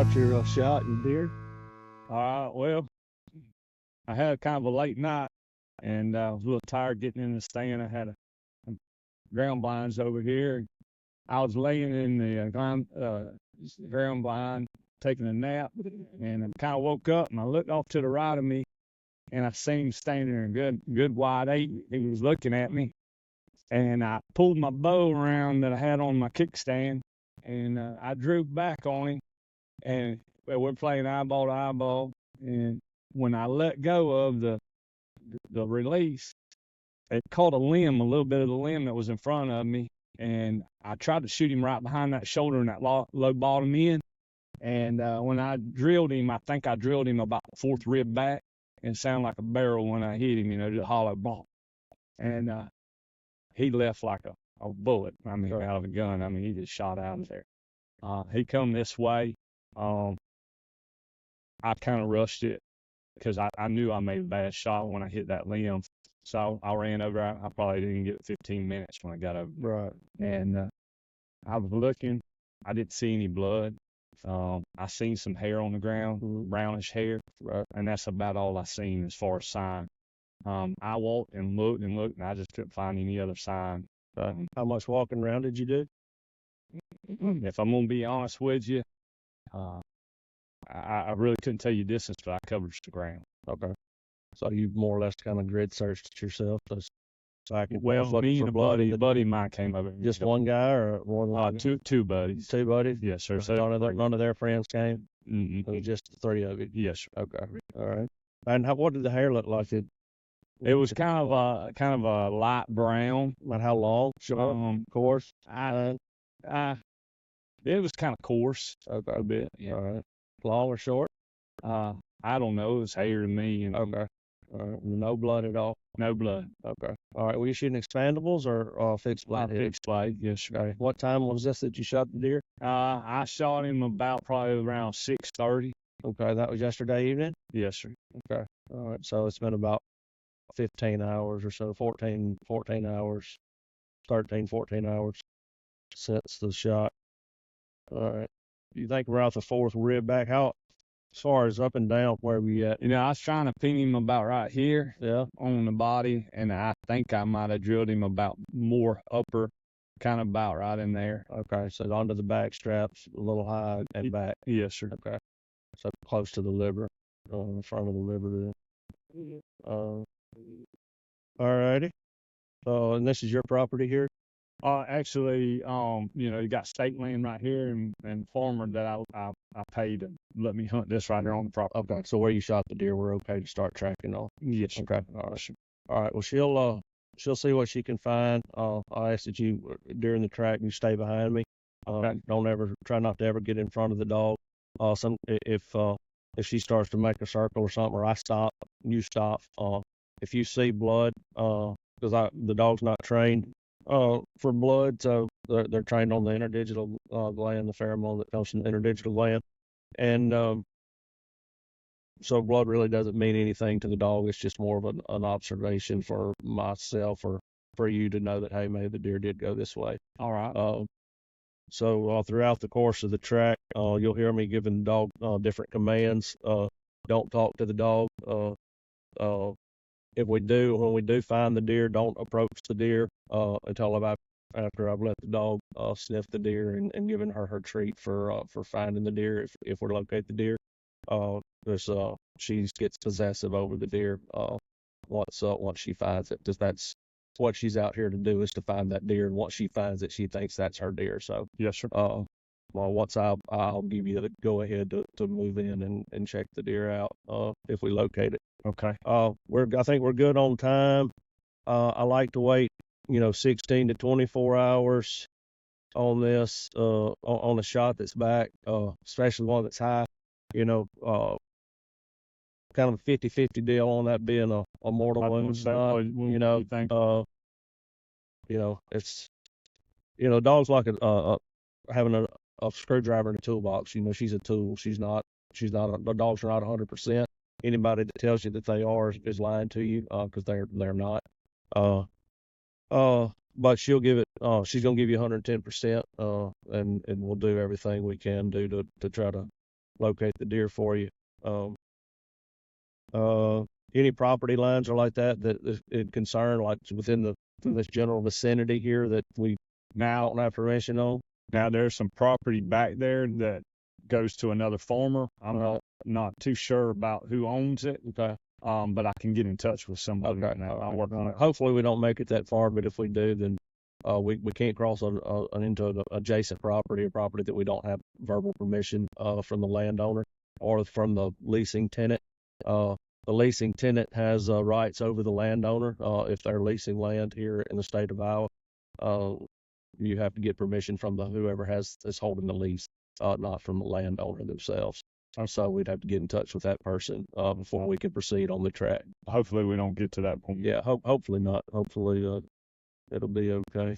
about your shot and deer? Well, I had kind of a late night, and I was a little tired getting in the stand. I had a ground blinds over here. I was laying in the ground blind, taking a nap, and I kind of woke up, and I looked off to the right of me, and I seen him standing there, good wide eight. He was looking at me, and I pulled my bow around that I had on my kickstand, and I drew back on him, and we're playing eyeball to eyeball, and when I let go of the release, it caught a little bit of the limb that was in front of me, and I tried to shoot him right behind that shoulder and that low bottom end. And when I drilled him, I think I drilled him about the fourth rib back, and it sounded like a barrel when I hit him, just hollow bump. And he left like a bullet. I mean, out of a gun. I mean, he just shot out of there. He come this way. I kind of rushed it because I knew I made a bad shot when I hit that limb. So I ran over. I probably didn't get 15 minutes when I got over. Right. And I was looking. I didn't see any blood. I seen some hair on the ground, brownish hair, and that's about all I seen as far as sign. I walked and looked, and I just couldn't find any other sign. How much walking around did you do? If I'm gonna be honest with you, I really couldn't tell you distance, but I covered the ground. Okay. So you more or less kind of grid searched it yourself. Well, me and a buddy of mine came over. Just one guy or more than two buddies. Two buddies? Yes, sir. So none of their friends came? Mm-mm. It was just the three of you? Yes, sir. Okay. All right. And what did the hair look like? It was kind of a light brown. About how long? Short, coarse? It was kind of coarse. Okay. A bit. Yeah. All right. Long or short? I don't know. It was hair to me. Okay. All right. No blood at all? No blood. Okay. All right. Were you shooting expandables or fixed blade? Fixed blade, yes, sir. Okay. What time was this that you shot the deer? I shot him about probably around 6:30. Okay. That was yesterday evening? Yes, sir. Okay. All right. So it's been about 15 hours or so, 14 hours, 13, 14 hours since the shot. All right. You think we're out the fourth rib back? How, as far as up and down, where we at? I was trying to pin him about right here. Yeah. On the body, and I think I might have drilled him about more upper, kind of about right in there. Okay. So onto the back straps, a little high and back. Yes, sir. Okay. So close to the liver, in the front of the liver then. All righty. So, and this is your property here? Actually, you got state land right here, and farmer that I paid to let me hunt this right here on the property. Okay, so where you shot the deer, we're okay to start tracking on. Yes, sir. Okay, all right. All right. Well, she'll see what she can find. I ask that you during the track you stay behind me. Okay. Try not to ever get in front of the dog. If she starts to make a circle or something, or I stop, you stop. If you see blood, because the dog's not trained for blood, so they're trained on the interdigital gland, the pheromone that comes from the interdigital gland, and so blood really doesn't mean anything to the dog. It's just more of an observation for myself or for you to know that, hey, maybe the deer did go this way. All right. So throughout the course of the track, you'll hear me giving the dog different commands. Don't talk to the dog. When we do find the deer, don't approach the deer until after I've let the dog sniff the deer and given her treat for finding the deer if we locate the deer. Because she gets possessive over the deer once she finds it, because that's what she's out here to do, is to find that deer, and once she finds it, she thinks that's her deer. So yes, sir. Once I'll give you the go ahead to move in and check the deer out if we locate it. Okay. I think we're good on time. I like to wait 16 to 24 hours on this on a shot that's back, especially one that's high. Kind of a 50-50 deal on that being a mortal wound. It's dogs like having a screwdriver in a toolbox. She's a tool. The dogs are not 100%. Anybody that tells you that they are is lying to you, because they're not. But she'll give it. She's gonna give you 110%. And we'll do everything we can do to try to locate the deer for you. Any property lines or like that is concerned, like within this general vicinity here that we Now, don't have permission on? now there's some property back there that goes to another farmer. I'm Right. not too sure about who owns it. Okay. But I can get in touch with somebody. Okay. And I'll work on it. Hopefully we don't make it that far, but if we do, then we can't cross into an adjacent property, a property that we don't have verbal permission from the landowner or from the leasing tenant. The leasing tenant has rights over the landowner. If they're leasing land here in the state of Iowa, you have to get permission from whoever is holding the lease, not from the landowner themselves. So we'd have to get in touch with that person before we can proceed on the track. Hopefully we don't get to that point. Yeah, hopefully not. Hopefully it'll be okay.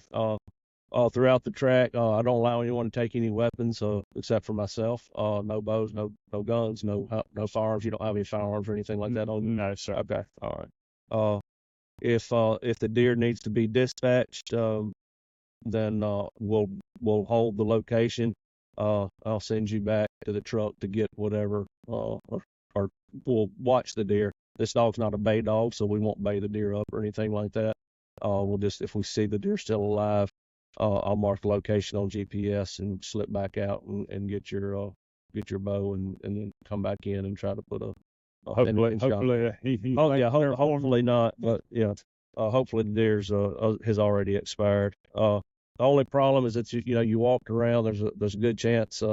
Throughout the track, I don't allow anyone to take any weapons except for myself. No bows, no guns, no firearms. You don't have any firearms or anything like that on you? No, sir. Okay, all right. If the deer needs to be dispatched, then we'll hold the location. I'll send you back to the truck to get whatever, or we'll watch the deer. This dog's not a bay dog, so we won't bay the deer up or anything like that. We'll just, if we see the deer still alive, I'll mark the location on GPS and slip back out and get your bow and then come back in and try to put a Hopefully, hopefully not, but yeah, hopefully the deer's has already expired. The only problem is that you walked around. There's a good chance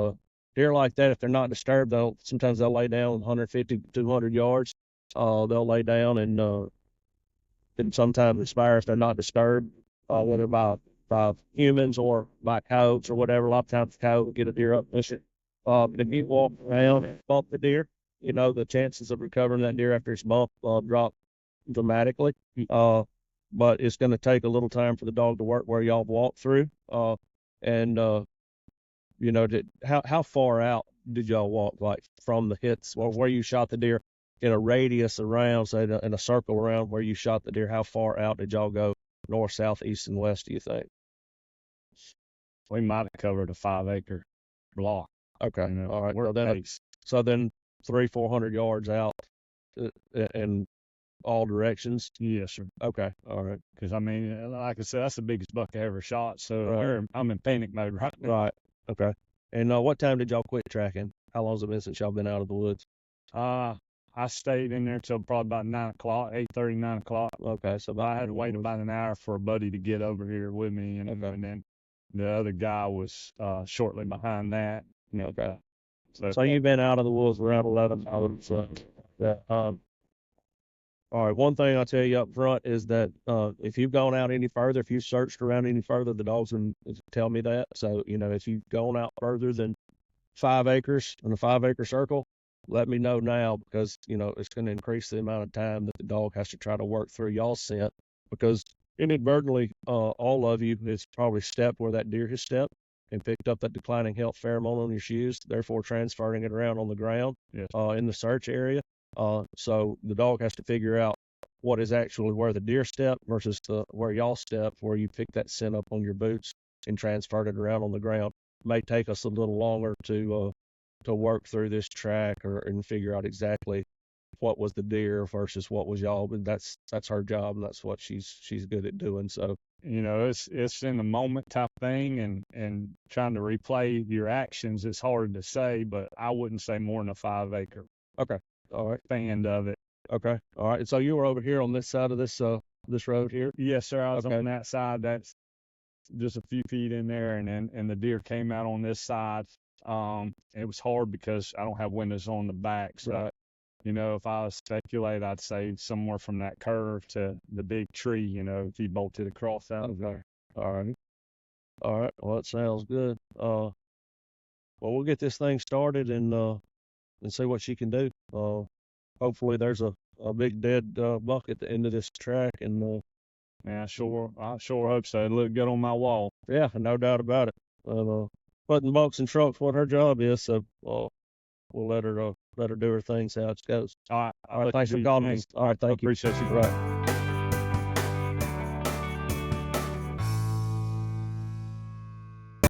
deer like that, if they're not disturbed, sometimes they'll lay down 150, 200 yards. They'll lay down and sometimes expire if they're not disturbed, whether by humans or by coyotes or whatever. A lot of times the coyote will get a deer up and push it. If you walk around and bump the deer, the chances of recovering that deer after it's bumped drop dramatically. But it's going to take a little time for the dog to work where y'all walked through. And how far out did y'all walk, like from the hits or where you shot the deer in a radius around, say in a circle around where you shot the deer? How far out did y'all go? North, south, east, and west, do you think? We might have covered a 5-acre block. Okay. All right. So then 300-400 yards out in all directions? Yes, sir. Okay. All right. Because, like I said, that's the biggest buck I ever shot. So Right. I'm in panic mode right now. Right. Okay. And what time did y'all quit tracking? How long has it been since y'all been out of the woods? I stayed in there till probably about 9 o'clock, 8:30, 9 o'clock. Okay. So I had to wait about an hour for a buddy to get over here with me. And then the other guy was shortly behind that. Okay. So you've been out of the woods around 11 hours. All right. One thing I'll tell you up front is that if you've gone out any further, if you searched around any further, the dogs will tell me that. So, if you've gone out further than 5 acres in a 5-acre circle, let me know now, because, it's going to increase the amount of time that the dog has to try to work through y'all's scent, because inadvertently, all of you has probably stepped where that deer has stepped and picked up that declining health pheromone on your shoes, therefore transferring it around on the ground. Yes. In the search area. So the dog has to figure out what is actually where the deer stepped versus where y'all stepped, where you picked that scent up on your boots and transferred it around on the ground. It may take us a little longer to work through this track and figure out exactly what was the deer versus what was y'all, but that's her job, and that's what she's good at doing. So it's in the moment type thing, and trying to replay your actions is hard to say, but I wouldn't say more than a 5-acre. Okay. All right. Fan of it. Okay. All right. So you were over here on this side of this road here? Yes, sir. I was Okay. on that side. That's just a few feet in there, and the deer came out on this side. It was hard because I don't have windows on the back. So, Right. if I was speculate, I'd say somewhere from that curve to the big tree, if he bolted across out of there. All right. All right. Well, that sounds good. Well, we'll get this thing started and see what she can do. Hopefully there's a big dead buck at the end of this track, and Yeah, I sure hope so. It looked good on my wall. yeah, no doubt about it. Putting bucks in trucks, what her job is. So we'll let her do her thing, see how it goes. All right. All right. Thanks for calling me. All right. Thank you. Appreciate you. Right.